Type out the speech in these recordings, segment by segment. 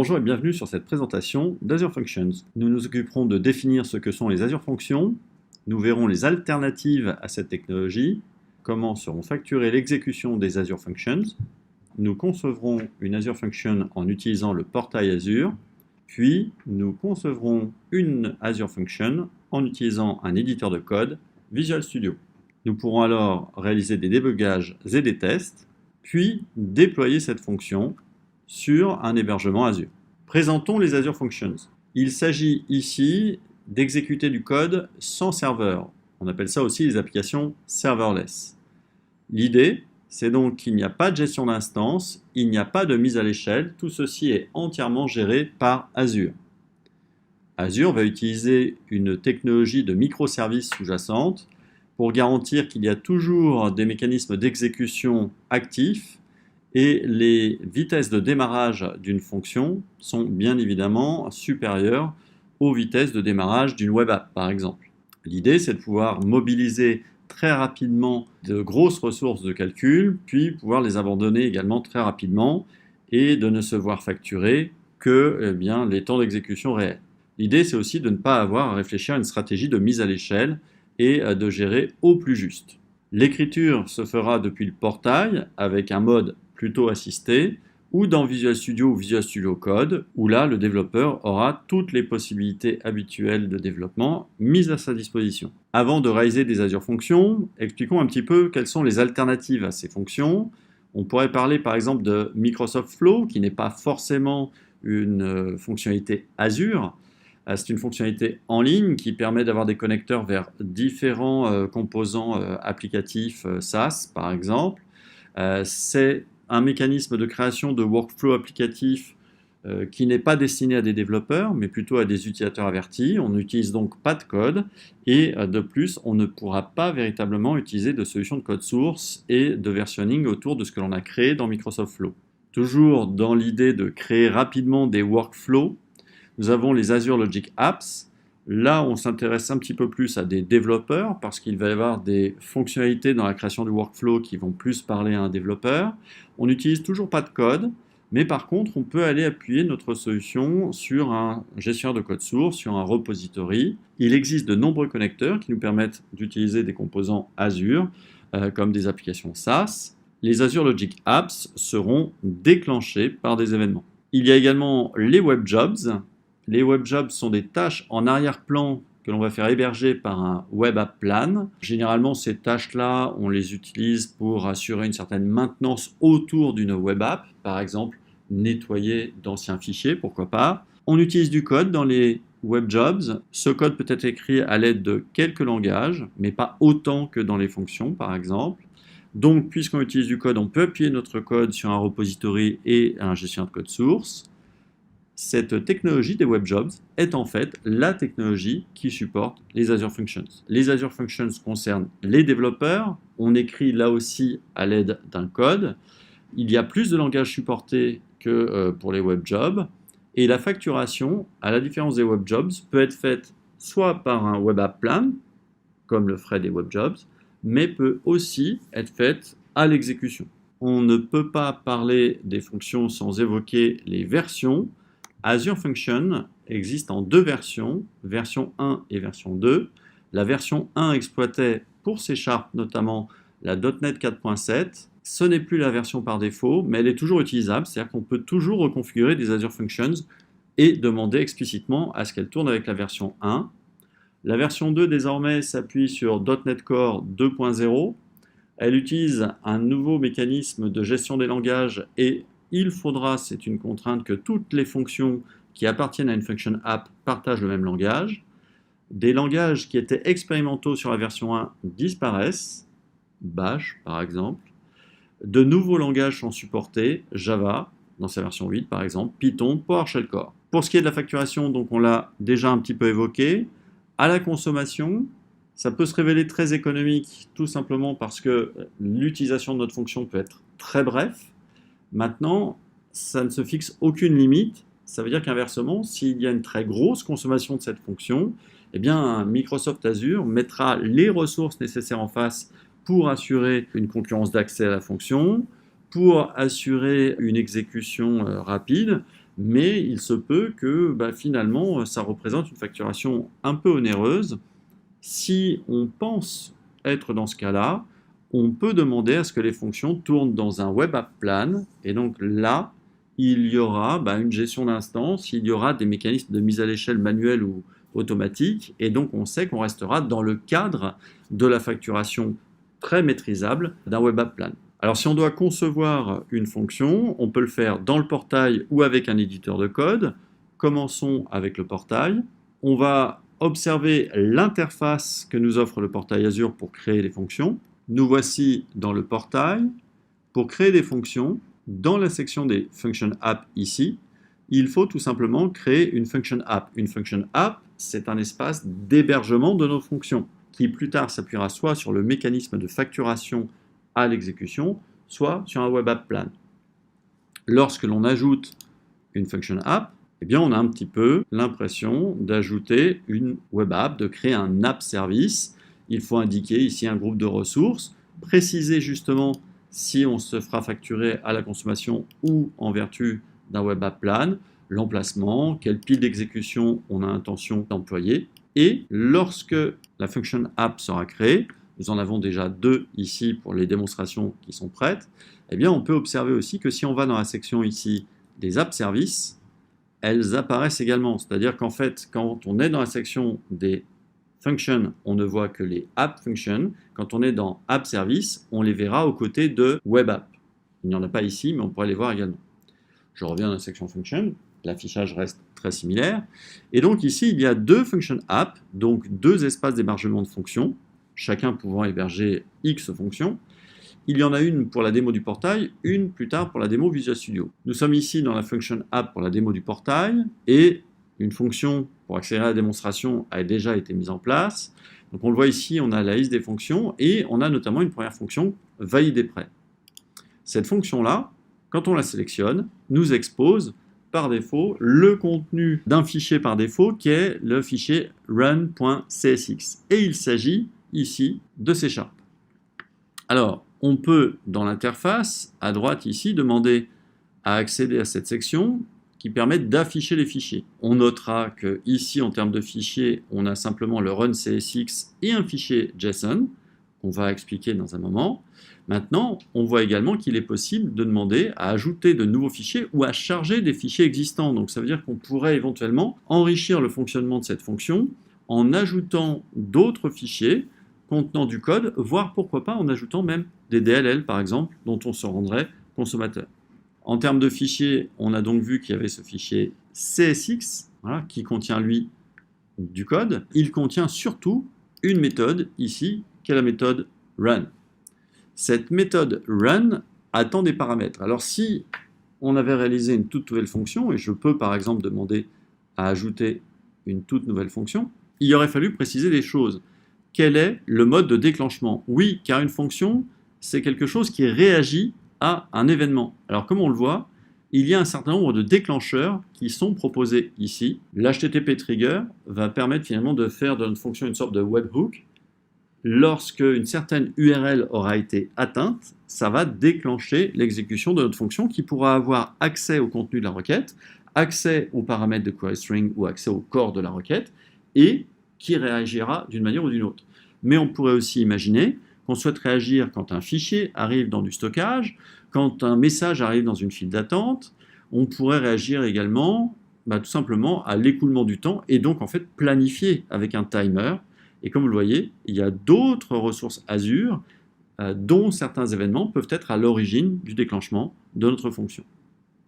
Bonjour et bienvenue sur cette présentation d'Azure Functions. Nous nous occuperons de définir ce que sont les Azure Functions, nous verrons les alternatives à cette technologie, comment seront facturées l'exécution des Azure Functions, nous concevrons une Azure Function en utilisant le portail Azure, puis nous concevrons une Azure Function en utilisant un éditeur de code, Visual Studio. Nous pourrons alors réaliser des débugages et des tests, puis déployer cette fonction sur un hébergement Azure. Présentons les Azure Functions. Il s'agit ici d'exécuter du code sans serveur. On appelle ça aussi les applications serverless. L'idée, c'est donc qu'il n'y a pas de gestion d'instance, il n'y a pas de mise à l'échelle, tout ceci est entièrement géré par Azure. Azure va utiliser une technologie de microservices sous-jacente pour garantir qu'il y a toujours des mécanismes d'exécution actifs et les vitesses de démarrage d'une fonction sont bien évidemment supérieures aux vitesses de démarrage d'une web app, par exemple. L'idée, c'est de pouvoir mobiliser très rapidement de grosses ressources de calcul, puis pouvoir les abandonner également très rapidement et de ne se voir facturer que les temps d'exécution réels. L'idée, c'est aussi de ne pas avoir à réfléchir à une stratégie de mise à l'échelle et de gérer au plus juste. L'écriture se fera depuis le portail avec un mode plutôt assisté, ou dans Visual Studio ou Visual Studio Code, où là, le développeur aura toutes les possibilités habituelles de développement mises à sa disposition. Avant de réaliser des Azure Functions, expliquons un petit peu quelles sont les alternatives à ces fonctions. On pourrait parler par exemple de Microsoft Flow, qui n'est pas forcément une fonctionnalité Azure. C'est une fonctionnalité en ligne qui permet d'avoir des connecteurs vers différents composants applicatifs SaaS, par exemple. C'est un mécanisme de création de workflow applicatif qui n'est pas destiné à des développeurs, mais plutôt à des utilisateurs avertis. On n'utilise donc pas de code et de plus, on ne pourra pas véritablement utiliser de solutions de code source et de versionning autour de ce que l'on a créé dans Microsoft Flow. Toujours dans l'idée de créer rapidement des workflows, nous avons les Azure Logic Apps. Là, on s'intéresse un petit peu plus à des développeurs parce qu'il va y avoir des fonctionnalités dans la création du workflow qui vont plus parler à un développeur. On n'utilise toujours pas de code, mais par contre, on peut aller appuyer notre solution sur un gestionnaire de code source, sur un repository. Il existe de nombreux connecteurs qui nous permettent d'utiliser des composants Azure, comme des applications SaaS. Les Azure Logic Apps seront déclenchés par des événements. Il y a également les Web Jobs. Les web jobs sont des tâches en arrière-plan que l'on va faire héberger par un web app plan. Généralement, ces tâches-là, on les utilise pour assurer une certaine maintenance autour d'une web app. Par exemple, nettoyer d'anciens fichiers, pourquoi pas. On utilise du code dans les web jobs. Ce code peut être écrit à l'aide de quelques langages, mais pas autant que dans les fonctions, par exemple. Donc, puisqu'on utilise du code, on peut appuyer notre code sur un repository et un gestionnaire de code source. Cette technologie des web jobs est en fait la technologie qui supporte les Azure Functions. Les Azure Functions concernent les développeurs. On écrit là aussi à l'aide d'un code. Il y a plus de langages supportés que pour les web jobs. Et la facturation, à la différence des web jobs, peut être faite soit par un web app plan, comme le ferait des web jobs, mais peut aussi être faite à l'exécution. On ne peut pas parler des fonctions sans évoquer les versions. Azure Function existe en deux versions, version 1 et version 2. La version 1 exploitait pour C# notamment la .NET 4.7. Ce n'est plus la version par défaut, mais elle est toujours utilisable, c'est-à-dire qu'on peut toujours reconfigurer des Azure Functions et demander explicitement à ce qu'elle tourne avec la version 1. La version 2 désormais s'appuie sur .NET Core 2.0. Elle utilise un nouveau mécanisme de gestion des langages et il faudra, c'est une contrainte, que toutes les fonctions qui appartiennent à une function app partagent le même langage. Des langages qui étaient expérimentaux sur la version 1 disparaissent, Bash par exemple. De nouveaux langages sont supportés, Java dans sa version 8 par exemple, Python, PowerShell Core. Pour ce qui est de la facturation, donc on l'a déjà un petit peu évoqué. À la consommation, ça peut se révéler très économique tout simplement parce que l'utilisation de notre fonction peut être très bref. Maintenant, ça ne se fixe aucune limite. Ça veut dire qu'inversement, s'il y a une très grosse consommation de cette fonction, eh bien, Microsoft Azure mettra les ressources nécessaires en face pour assurer une concurrence d'accès à la fonction, pour assurer une exécution rapide, mais il se peut que finalement ça représente une facturation un peu onéreuse. Si on pense être dans ce cas-là, on peut demander à ce que les fonctions tournent dans un web app plan, et donc là, il y aura une gestion d'instance, il y aura des mécanismes de mise à l'échelle manuelle ou automatique, et donc on sait qu'on restera dans le cadre de la facturation très maîtrisable d'un web app plan. Alors si on doit concevoir une fonction, on peut le faire dans le portail ou avec un éditeur de code. Commençons avec le portail. On va observer l'interface que nous offre le portail Azure pour créer les fonctions. Nous voici dans le portail. Pour créer des fonctions, dans la section des Function App ici, il faut tout simplement créer une Function App. Une Function App, c'est un espace d'hébergement de nos fonctions, qui plus tard s'appuiera soit sur le mécanisme de facturation à l'exécution, soit sur un web app plan. Lorsque l'on ajoute une Function App, eh bien on a un petit peu l'impression d'ajouter une web app, de créer un app service. Il faut indiquer ici un groupe de ressources, préciser justement si on se fera facturer à la consommation ou en vertu d'un web app plan, l'emplacement, quelle pile d'exécution on a intention d'employer. Et lorsque la Function App sera créée, nous en avons déjà 2 ici pour les démonstrations qui sont prêtes, eh bien on peut observer aussi que si on va dans la section ici des app services, elles apparaissent également. C'est-à-dire qu'en fait, quand on est dans la section des functions, on ne voit que les app functions. Quand on est dans app service, on les verra aux côtés de web app. Il n'y en a pas ici, mais on pourrait les voir également. Je reviens dans la section function. L'affichage reste très similaire. Et donc ici, il y a 2 function app, donc 2 espaces d'hébergement de fonctions, chacun pouvant héberger X fonctions. Il y en a une pour la démo du portail, une plus tard pour la démo Visual Studio. Nous sommes ici dans la Function App pour la démo du portail, et une fonction pour accélérer la démonstration a déjà été mise en place. Donc on le voit ici, on a la liste des fonctions, et on a notamment une première fonction, valider prêt. Cette fonction-là, quand on la sélectionne, nous expose par défaut le contenu d'un fichier par défaut qui est le fichier run.csx. Et il s'agit ici de C#. Alors, on peut, dans l'interface, à droite ici, demander à accéder à cette section qui permet d'afficher les fichiers. On notera que ici, en termes de fichiers, on a simplement le run.csx et un fichier JSON, qu'on va expliquer dans un moment. Maintenant, on voit également qu'il est possible de demander à ajouter de nouveaux fichiers ou à charger des fichiers existants. Donc ça veut dire qu'on pourrait éventuellement enrichir le fonctionnement de cette fonction en ajoutant d'autres fichiers contenant du code, voire pourquoi pas en ajoutant même des DLL par exemple, dont on se rendrait consommateur. En termes de fichiers, on a donc vu qu'il y avait ce fichier CSX, voilà, qui contient lui du code. Il contient surtout une méthode ici, qui est la méthode run. Cette méthode run attend des paramètres. Alors si on avait réalisé une toute nouvelle fonction, et je peux par exemple demander à ajouter une toute nouvelle fonction, il aurait fallu préciser des choses. Quel est le mode de déclenchement? Oui, car une fonction, c'est quelque chose qui réagit à un événement. Alors comme on le voit, il y a un certain nombre de déclencheurs qui sont proposés ici. L'HTTP trigger va permettre finalement de faire de notre fonction une sorte de webhook. Lorsque une certaine URL aura été atteinte, ça va déclencher l'exécution de notre fonction qui pourra avoir accès au contenu de la requête, accès aux paramètres de query string ou accès au corps de la requête, et qui réagira d'une manière ou d'une autre. Mais on pourrait aussi imaginer qu'on souhaite réagir quand un fichier arrive dans du stockage, quand un message arrive dans une file d'attente. On pourrait réagir également tout simplement à l'écoulement du temps et donc en fait planifier avec un timer. Et comme vous le voyez, il y a d'autres ressources Azure dont certains événements peuvent être à l'origine du déclenchement de notre fonction.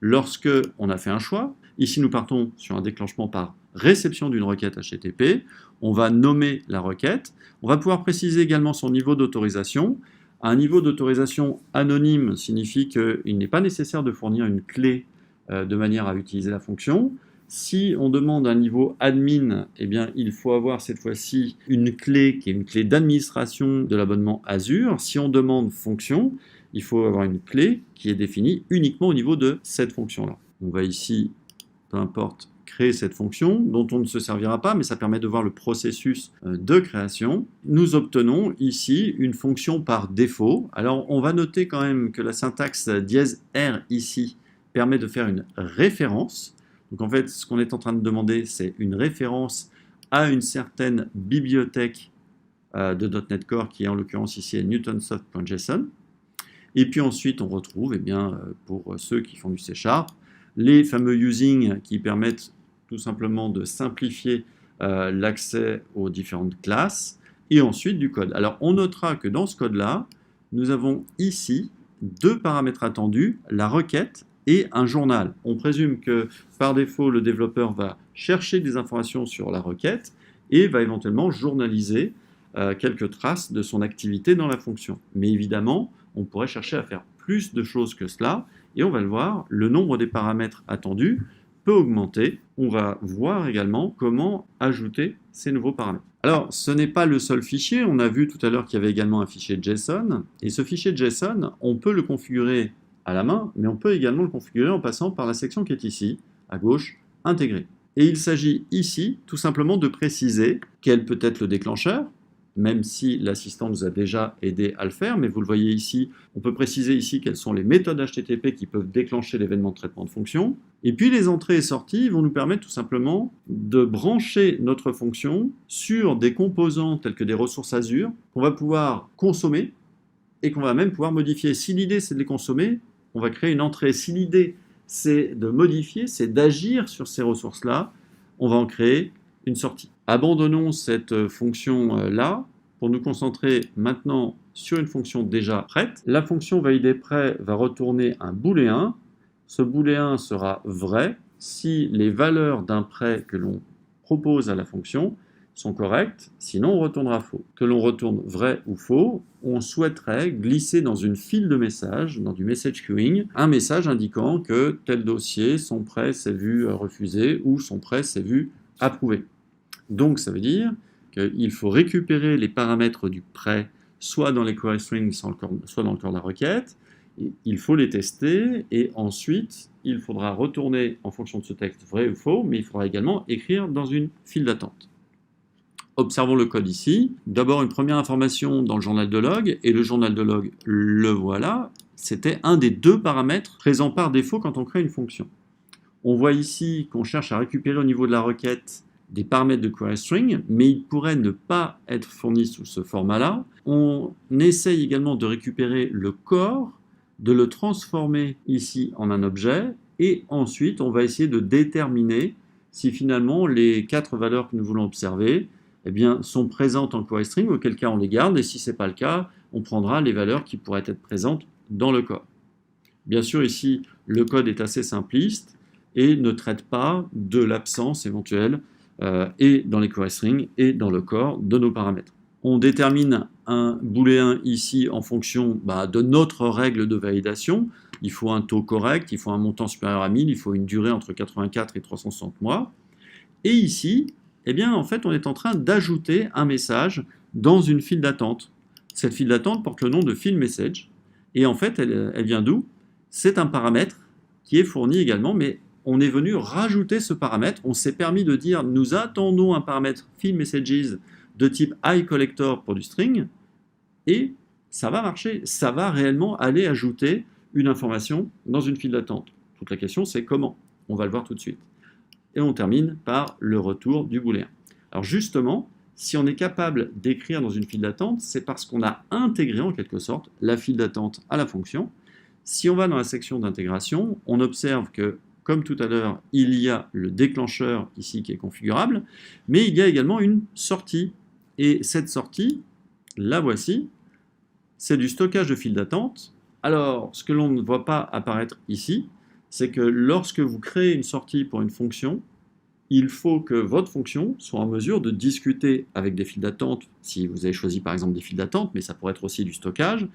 Lorsque on a fait un choix, ici nous partons sur un déclenchement par réception d'une requête HTTP, on va nommer la requête, on va pouvoir préciser également son niveau d'autorisation. Un niveau d'autorisation anonyme signifie qu'il n'est pas nécessaire de fournir une clé de manière à utiliser la fonction. Si on demande un niveau admin, eh bien, il faut avoir cette fois-ci une clé qui est une clé d'administration de l'abonnement Azure. Si on demande fonction, il faut avoir une clé qui est définie uniquement au niveau de cette fonction-là. On va ici, peu importe, créer cette fonction dont on ne se servira pas, mais ça permet de voir le processus de création. Nous obtenons ici une fonction par défaut. Alors on va noter quand même que la syntaxe --R ici permet de faire une référence. Donc en fait, ce qu'on est en train de demander, c'est une référence à une certaine bibliothèque de .NET Core, qui est en l'occurrence ici est newtonsoft.json. Et puis ensuite, on retrouve, pour ceux qui font du C#, les fameux using qui permettent tout simplement de simplifier l'accès aux différentes classes, et ensuite du code. Alors on notera que dans ce code-là, nous avons ici deux paramètres attendus, la requête et un journal. On présume que par défaut, le développeur va chercher des informations sur la requête et va éventuellement journaliser quelques traces de son activité dans la fonction. Mais évidemment, on pourrait chercher à faire plus de choses que cela, et on va le voir, le nombre des paramètres attendus peut augmenter. On va voir également comment ajouter ces nouveaux paramètres. Alors, ce n'est pas le seul fichier, on a vu tout à l'heure qu'il y avait également un fichier JSON, et ce fichier JSON, on peut le configurer à la main, mais on peut également le configurer en passant par la section qui est ici, à gauche, intégrer. Et il s'agit ici, tout simplement, de préciser quel peut être le déclencheur, même si l'assistant nous a déjà aidé à le faire, mais vous le voyez ici, on peut préciser ici quelles sont les méthodes HTTP qui peuvent déclencher l'événement de traitement de fonction. Et puis les entrées et sorties vont nous permettre tout simplement de brancher notre fonction sur des composants tels que des ressources Azure qu'on va pouvoir consommer et qu'on va même pouvoir modifier. Si l'idée c'est de les consommer, on va créer une entrée. Si l'idée c'est de modifier, c'est d'agir sur ces ressources-là, on va en créer une sortie. Abandonnons cette fonction-là pour nous concentrer maintenant sur une fonction déjà prête. La fonction validé_prêt va retourner un booléen. Ce booléen sera vrai si les valeurs d'un prêt que l'on propose à la fonction sont correctes, sinon on retournera faux. Que l'on retourne vrai ou faux, on souhaiterait glisser dans une file de messages, dans du message queuing, un message indiquant que tel dossier, son prêt s'est vu refusé ou son prêt s'est vu approuvé. Donc ça veut dire qu'il faut récupérer les paramètres du prêt, soit dans les query strings, soit dans le corps de la requête. Il faut les tester et ensuite il faudra retourner en fonction de ce texte vrai ou faux, mais il faudra également écrire dans une file d'attente. Observons le code ici. D'abord une première information dans le journal de log, et le journal de log, le voilà, c'était un des deux paramètres présents par défaut quand on crée une fonction. On voit ici qu'on cherche à récupérer au niveau de la requête des paramètres de query string, mais ils pourraient ne pas être fournis sous ce format-là. On essaye également de récupérer le corps, de le transformer ici en un objet, et ensuite on va essayer de déterminer si finalement les 4 valeurs que nous voulons observer sont présentes en query string, auquel cas on les garde, et si ce n'est pas le cas, on prendra les valeurs qui pourraient être présentes dans le corps. Bien sûr, ici, le code est assez simpliste et ne traite pas de l'absence éventuelle et dans les query strings et dans le corps de nos paramètres. On détermine un booléen ici en fonction de notre règle de validation. Il faut un taux correct, il faut un montant supérieur à 1000, il faut une durée entre 84 et 360 mois. Et ici, en fait, on est en train d'ajouter un message dans une file d'attente. Cette file d'attente porte le nom de file message. Et en fait, elle vient d'où? C'est un paramètre qui est fourni également, mais on est venu rajouter ce paramètre. On s'est permis de dire, nous attendons un paramètre fileMessages de type iCollector pour du string, et ça va marcher. Ça va réellement aller ajouter une information dans une file d'attente. Toute la question, c'est comment? On va le voir tout de suite. Et on termine par le retour du booléen. Alors justement, si on est capable d'écrire dans une file d'attente, c'est parce qu'on a intégré en quelque sorte la file d'attente à la fonction. Si on va dans la section d'intégration, on observe que, comme tout à l'heure, il y a le déclencheur ici qui est configurable, mais il y a également une sortie. Et cette sortie, la voici, c'est du stockage de file d'attente. Alors, ce que l'on ne voit pas apparaître ici, c'est que lorsque vous créez une sortie pour une fonction, il faut que votre fonction soit en mesure de discuter avec des files d'attente, si vous avez choisi par exemple des files d'attente, mais ça pourrait être aussi du stockage,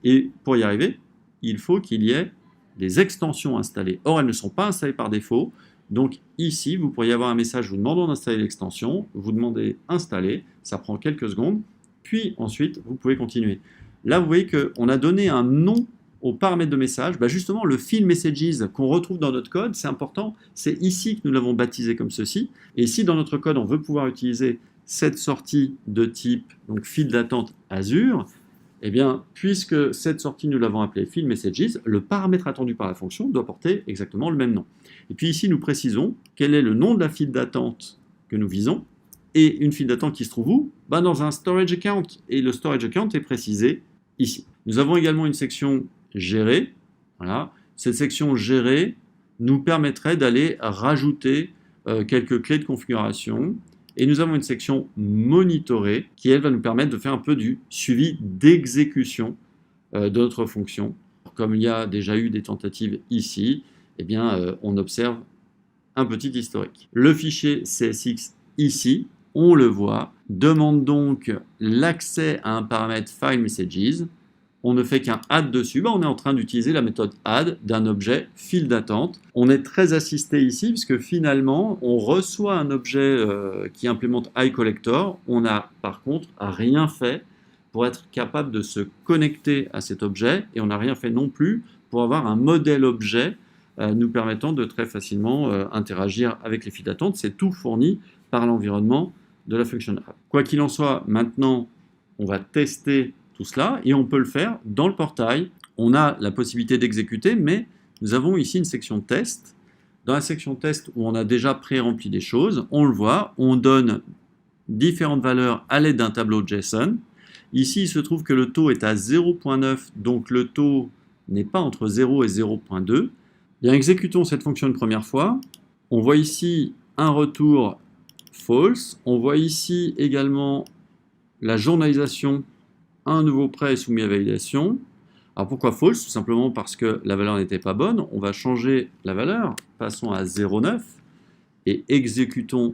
et pour y arriver, il faut qu'il y ait des extensions installées. Or, elles ne sont pas installées par défaut, donc ici, vous pourriez avoir un message vous demandant d'installer l'extension, vous demandez installer, ça prend quelques secondes, puis ensuite, vous pouvez continuer. Là, vous voyez qu'on a donné un nom aux paramètres de message, justement le fileMessages qu'on retrouve dans notre code, c'est important, c'est ici que nous l'avons baptisé comme ceci, et si dans notre code on veut pouvoir utiliser cette sortie de type file d'attente Azure, Eh bien, puisque cette sortie, nous l'avons appelée field messages, le paramètre attendu par la fonction doit porter exactement le même nom. Et puis ici, nous précisons quel est le nom de la file d'attente que nous visons, et une file d'attente qui se trouve où? Dans un storage account, et le storage account est précisé ici. Nous avons également une section gérer. Voilà. Cette section gérer nous permettrait d'aller rajouter quelques clés de configuration. Et nous avons une section monitorer qui, elle, va nous permettre de faire un peu du suivi d'exécution de notre fonction. Comme il y a déjà eu des tentatives ici, eh bien, on observe un petit historique. Le fichier CSX ici, on le voit, demande donc l'accès à un paramètre file messages. On ne fait qu'un add dessus, on est en train d'utiliser la méthode add d'un objet file d'attente. On est très assisté ici, puisque finalement, on reçoit un objet qui implémente iCollector. On n'a par contre rien fait pour être capable de se connecter à cet objet, et on n'a rien fait non plus pour avoir un modèle objet nous permettant de très facilement interagir avec les files d'attente. C'est tout fourni par l'environnement de la Function App. Quoi qu'il en soit, maintenant, on va tester tout cela, et on peut le faire dans le portail. On a la possibilité d'exécuter, mais nous avons ici une section test. Dans la section test où on a déjà pré-rempli des choses, on le voit, on donne différentes valeurs à l'aide d'un tableau JSON. Ici, il se trouve que le taux est à 0.9, donc le taux n'est pas entre 0 et 0.2. Bien, exécutons cette fonction une première fois. On voit ici un retour false. On voit ici également la journalisation. Un nouveau prêt est soumis à validation. Alors pourquoi false? Tout simplement parce que la valeur n'était pas bonne. On va changer la valeur. Passons à 0.9 et exécutons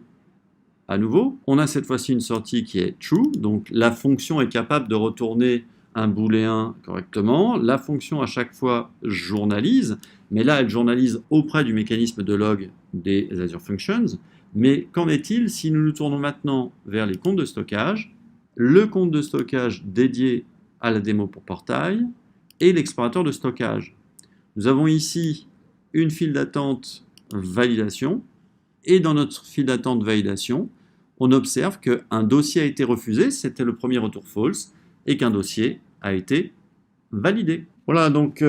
à nouveau. On a cette fois-ci une sortie qui est true. Donc la fonction est capable de retourner un booléen correctement. La fonction à chaque fois journalise, mais là elle journalise auprès du mécanisme de log des Azure Functions. Mais qu'en est-il si nous nous tournons maintenant vers les comptes de stockage? Le compte de stockage dédié à la démo pour portail et l'explorateur de stockage. Nous avons ici une file d'attente validation, et dans notre file d'attente validation, on observe qu'un dossier a été refusé, c'était le premier retour false, et qu'un dossier a été validé. Voilà, donc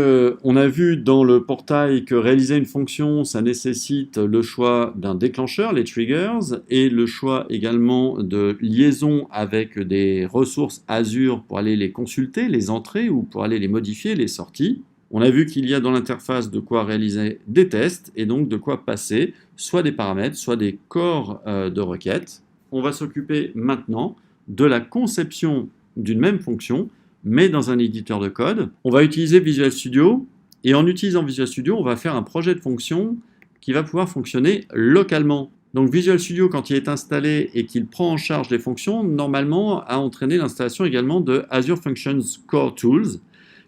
on a vu dans le portail que réaliser une fonction, ça nécessite le choix d'un déclencheur, les triggers, et le choix également de liaison avec des ressources Azure pour aller les consulter, les entrées, ou pour aller les modifier, les sorties. On a vu qu'il y a dans l'interface de quoi réaliser des tests, et donc de quoi passer soit des paramètres, soit des corps de requêtes. On va s'occuper maintenant de la conception d'une même fonction, mais dans un éditeur de code. On va utiliser Visual Studio, et en utilisant Visual Studio, on va faire un projet de fonction qui va pouvoir fonctionner localement. Donc Visual Studio, quand il est installé et qu'il prend en charge les fonctions, normalement a entraîné l'installation également de Azure Functions Core Tools,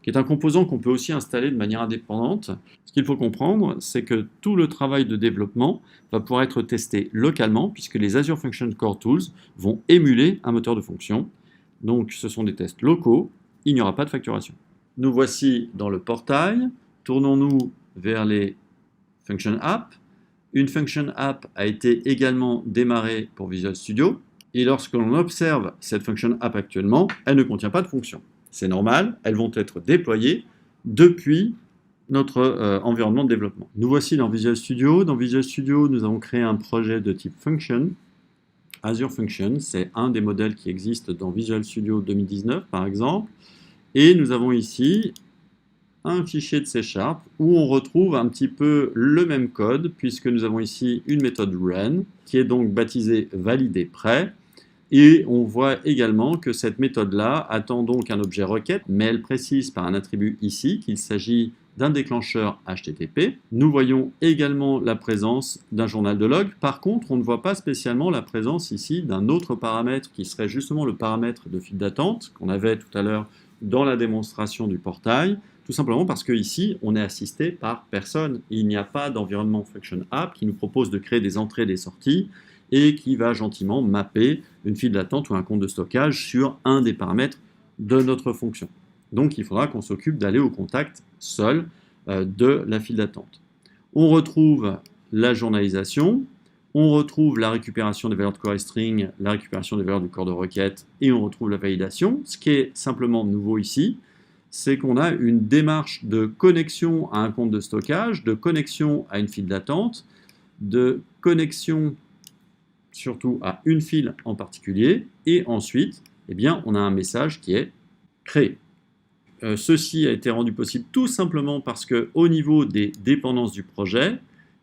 qui est un composant qu'on peut aussi installer de manière indépendante. Ce qu'il faut comprendre, c'est que tout le travail de développement va pouvoir être testé localement, puisque les Azure Functions Core Tools vont émuler un moteur de fonction. Donc ce sont des tests locaux, il n'y aura pas de facturation. Nous voici dans le portail. Tournons-nous vers les Function App. Une Function App a été également démarrée pour Visual Studio. Et lorsque l'on observe cette Function App actuellement, elle ne contient pas de fonction. C'est normal, elles vont être déployées depuis notre environnement de développement. Nous voici dans Visual Studio. Dans Visual Studio, nous avons créé un projet de type Function. Azure Functions, c'est un des modèles qui existe dans Visual Studio 2019 par exemple, et nous avons ici un fichier de C# où on retrouve un petit peu le même code, puisque nous avons ici une méthode run qui est donc baptisée valider prêt, et on voit également que cette méthode-là attend donc un objet requête, mais elle précise par un attribut ici qu'il s'agit d'un déclencheur HTTP. Nous voyons également la présence d'un journal de log. Par contre, on ne voit pas spécialement la présence ici d'un autre paramètre qui serait justement le paramètre de file d'attente qu'on avait tout à l'heure dans la démonstration du portail, tout simplement parce qu'ici, on est assisté par personne. Il n'y a pas d'environnement Function App qui nous propose de créer des entrées et des sorties et qui va gentiment mapper une file d'attente ou un compte de stockage sur un des paramètres de notre fonction. Donc il faudra qu'on s'occupe d'aller au contact seul de la file d'attente. On retrouve la journalisation. On retrouve la récupération des valeurs de query string, la récupération des valeurs du corps de requête, et on retrouve la validation. Ce qui est simplement nouveau ici, c'est qu'on a une démarche de connexion à un compte de stockage, de connexion à une file d'attente, de connexion surtout à une file en particulier, et ensuite, eh bien, on a un message qui est créé. Ceci a été rendu possible tout simplement parce qu'au niveau des dépendances du projet,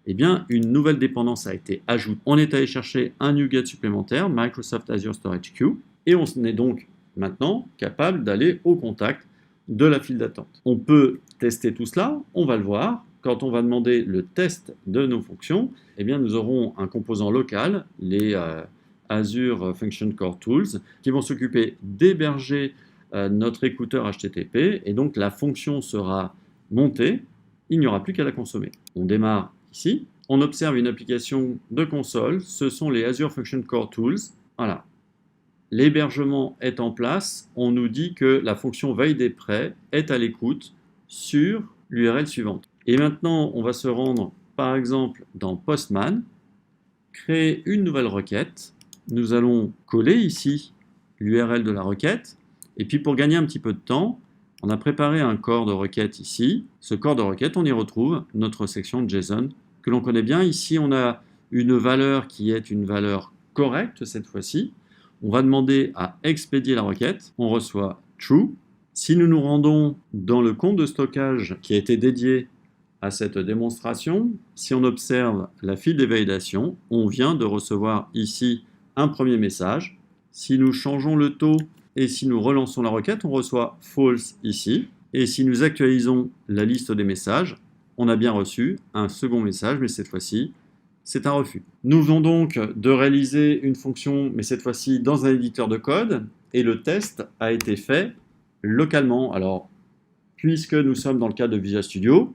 eh bien, une nouvelle dépendance a été ajoutée. On est allé chercher un NuGet supplémentaire, Microsoft Azure Storage Queue, et on est donc maintenant capable d'aller au contact de la file d'attente. On peut tester tout cela, on va le voir. Quand on va demander le test de nos fonctions, eh bien, nous aurons un composant local, les Azure Function Core Tools, qui vont s'occuper d'héberger notre écouteur HTTP, et donc la fonction sera montée, il n'y aura plus qu'à la consommer. On démarre ici, on observe une application de console, ce sont les Azure Function Core Tools, voilà. L'hébergement est en place, on nous dit que la fonction veille des prêts est à l'écoute sur l'URL suivante. Et maintenant, on va se rendre, par exemple, dans Postman, créer une nouvelle requête. Nous allons coller ici l'URL de la requête, et puis pour gagner un petit peu de temps, on a préparé un corps de requête ici. Ce corps de requête, on y retrouve notre section JSON que l'on connaît bien. Ici, on a une valeur qui est une valeur correcte cette fois-ci. On va demander à expédier la requête. On reçoit true. Si nous nous rendons dans le compte de stockage qui a été dédié à cette démonstration, si on observe la file des validations, on vient de recevoir ici un premier message. Si nous changeons le taux et si nous relançons la requête, on reçoit false ici. Et si nous actualisons la liste des messages, on a bien reçu un second message, mais cette fois-ci, c'est un refus. Nous venons donc de réaliser une fonction, mais cette fois-ci dans un éditeur de code, et le test a été fait localement. Alors, puisque nous sommes dans le cadre de Visual Studio,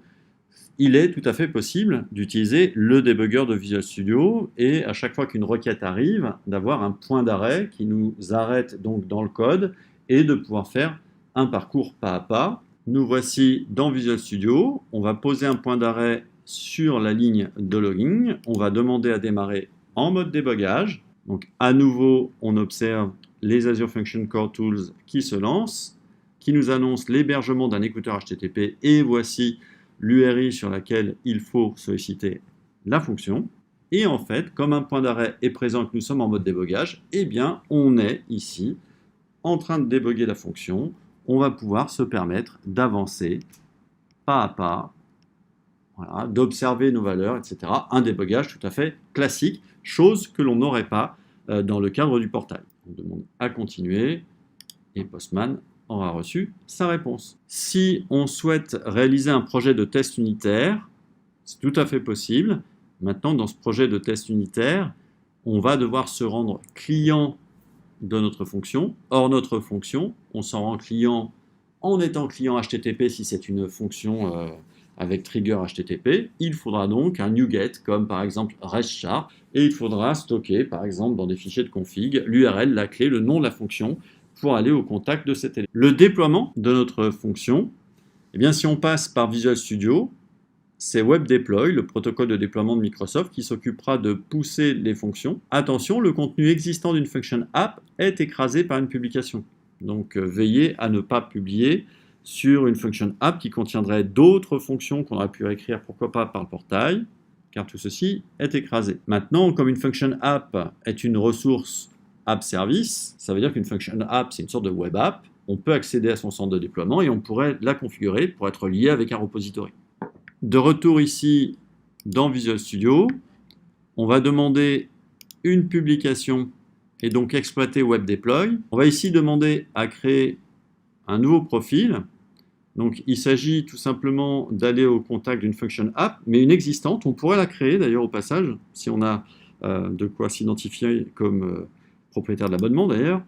il est tout à fait possible d'utiliser le débugger de Visual Studio et à chaque fois qu'une requête arrive, d'avoir un point d'arrêt qui nous arrête donc dans le code et de pouvoir faire un parcours pas à pas. Nous voici dans Visual Studio, on va poser un point d'arrêt sur la ligne de logging, on va demander à démarrer en mode débugage. Donc à nouveau, on observe les Azure Function Core Tools qui se lancent, qui nous annoncent l'hébergement d'un écouteur HTTP et voici l'URI sur laquelle il faut solliciter la fonction. Et en fait, comme un point d'arrêt est présent et que nous sommes en mode débogage, eh bien, on est ici en train de déboguer la fonction. On va pouvoir se permettre d'avancer pas à pas, voilà, d'observer nos valeurs, etc. Un débogage tout à fait classique, chose que l'on n'aurait pas dans le cadre du portail. On demande à continuer et Postman aura reçu sa réponse. Si on souhaite réaliser un projet de test unitaire, c'est tout à fait possible. Maintenant, dans ce projet de test unitaire, on va devoir se rendre client de notre fonction. Or, notre fonction, on s'en rend client en étant client HTTP si c'est une fonction avec trigger HTTP. Il faudra donc un NuGet, comme par exemple REST-char, et il faudra stocker, par exemple, dans des fichiers de config, l'URL, la clé, le nom de la fonction, pour aller au contact de cet élément. Le déploiement de notre fonction, eh bien, si on passe par Visual Studio, c'est WebDeploy, le protocole de déploiement de Microsoft, qui s'occupera de pousser les fonctions. Attention, le contenu existant d'une function app est écrasé par une publication. Donc, veillez à ne pas publier sur une function app qui contiendrait d'autres fonctions qu'on aurait pu écrire, pourquoi pas, par le portail, car tout ceci est écrasé. Maintenant, comme une function app est une ressource app service, ça veut dire qu'une function app, c'est une sorte de web app. On peut accéder à son centre de déploiement et on pourrait la configurer pour être lié avec un repository. De retour ici dans Visual Studio, on va demander une publication et donc exploiter WebDeploy. On va ici demander à créer un nouveau profil. Donc il s'agit tout simplement d'aller au contact d'une function app, mais une existante. On pourrait la créer d'ailleurs au passage, si on a de quoi s'identifier comme propriétaire de l'abonnement d'ailleurs.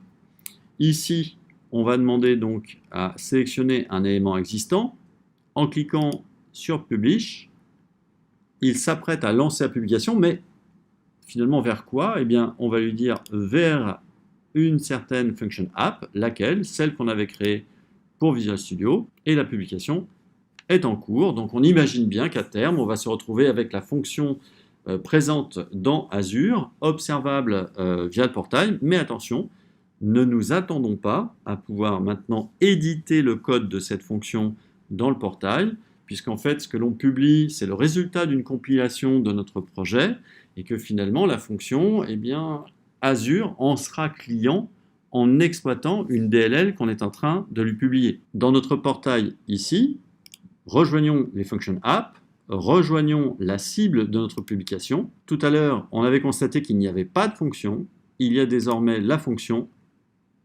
Ici, on va demander donc à sélectionner un élément existant. En cliquant sur Publish, il s'apprête à lancer la publication, mais finalement vers quoi? Eh bien, on va lui dire vers une certaine function app, laquelle? Celle qu'on avait créée pour Visual Studio, et la publication est en cours. Donc on imagine bien qu'à terme, on va se retrouver avec la fonction présente dans Azure, observable via le portail, mais attention, ne nous attendons pas à pouvoir maintenant éditer le code de cette fonction dans le portail, puisqu'en fait, ce que l'on publie, c'est le résultat d'une compilation de notre projet, et que finalement, la fonction, eh bien, Azure en sera client en exploitant une DLL qu'on est en train de lui publier. Dans notre portail ici, rejoignons les Function App, rejoignons la cible de notre publication. Tout à l'heure, on avait constaté qu'il n'y avait pas de fonction. Il y a désormais la fonction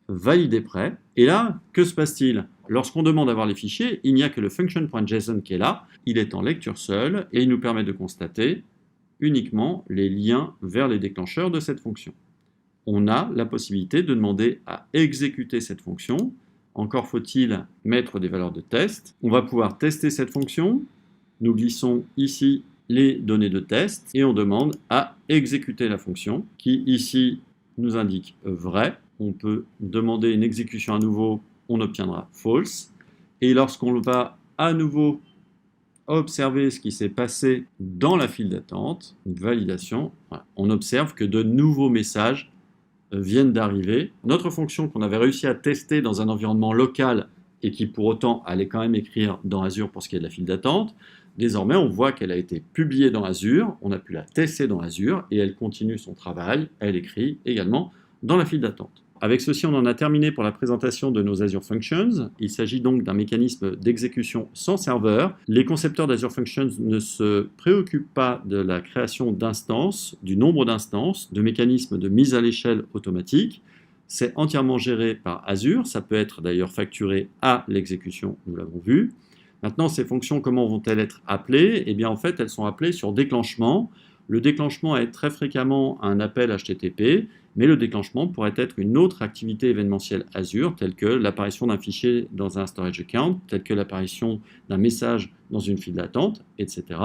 valider prêt. Et là, que se passe-t-il? Lorsqu'on demande à voir les fichiers, il n'y a que le function.json qui est là. Il est en lecture seule et il nous permet de constater uniquement les liens vers les déclencheurs de cette fonction. On a la possibilité de demander à exécuter cette fonction. Encore faut-il mettre des valeurs de test. On va pouvoir tester cette fonction. Nous glissons ici les données de test et on demande à exécuter la fonction qui ici nous indique vrai. On peut demander une exécution à nouveau, on obtiendra false. Et lorsqu'on va à nouveau observer ce qui s'est passé dans la file d'attente, une validation, voilà, on observe que de nouveaux messages viennent d'arriver. Notre fonction qu'on avait réussi à tester dans un environnement local et qui pour autant allait quand même écrire dans Azure pour ce qui est de la file d'attente, désormais on voit qu'elle a été publiée dans Azure, on a pu la tester dans Azure et elle continue son travail, elle écrit également dans la file d'attente. Avec ceci, on en a terminé pour la présentation de nos Azure Functions. Il s'agit donc d'un mécanisme d'exécution sans serveur. Les concepteurs d'Azure Functions ne se préoccupent pas de la création d'instances, du nombre d'instances, de mécanismes de mise à l'échelle automatique. C'est entièrement géré par Azure. Ça peut être d'ailleurs facturé à l'exécution, nous l'avons vu. Maintenant, ces fonctions, comment vont-elles être appelées? Eh bien, en fait, elles sont appelées sur déclenchement. Le déclenchement est très fréquemment un appel HTTP, mais le déclenchement pourrait être une autre activité événementielle Azure, telle que l'apparition d'un fichier dans un storage account, telle que l'apparition d'un message dans une file d'attente, etc.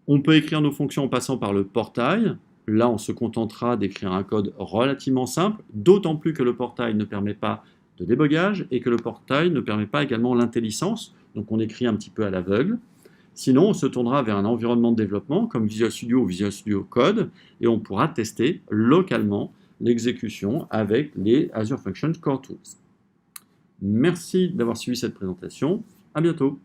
On peut écrire nos fonctions en passant par le portail. Là, on se contentera d'écrire un code relativement simple, d'autant plus que le portail ne permet pas de débogage et que le portail ne permet pas également l'intellicence, donc on écrit un petit peu à l'aveugle. Sinon, on se tournera vers un environnement de développement comme Visual Studio ou Visual Studio Code et on pourra tester localement l'exécution avec les Azure Functions Core Tools. Merci d'avoir suivi cette présentation. À bientôt.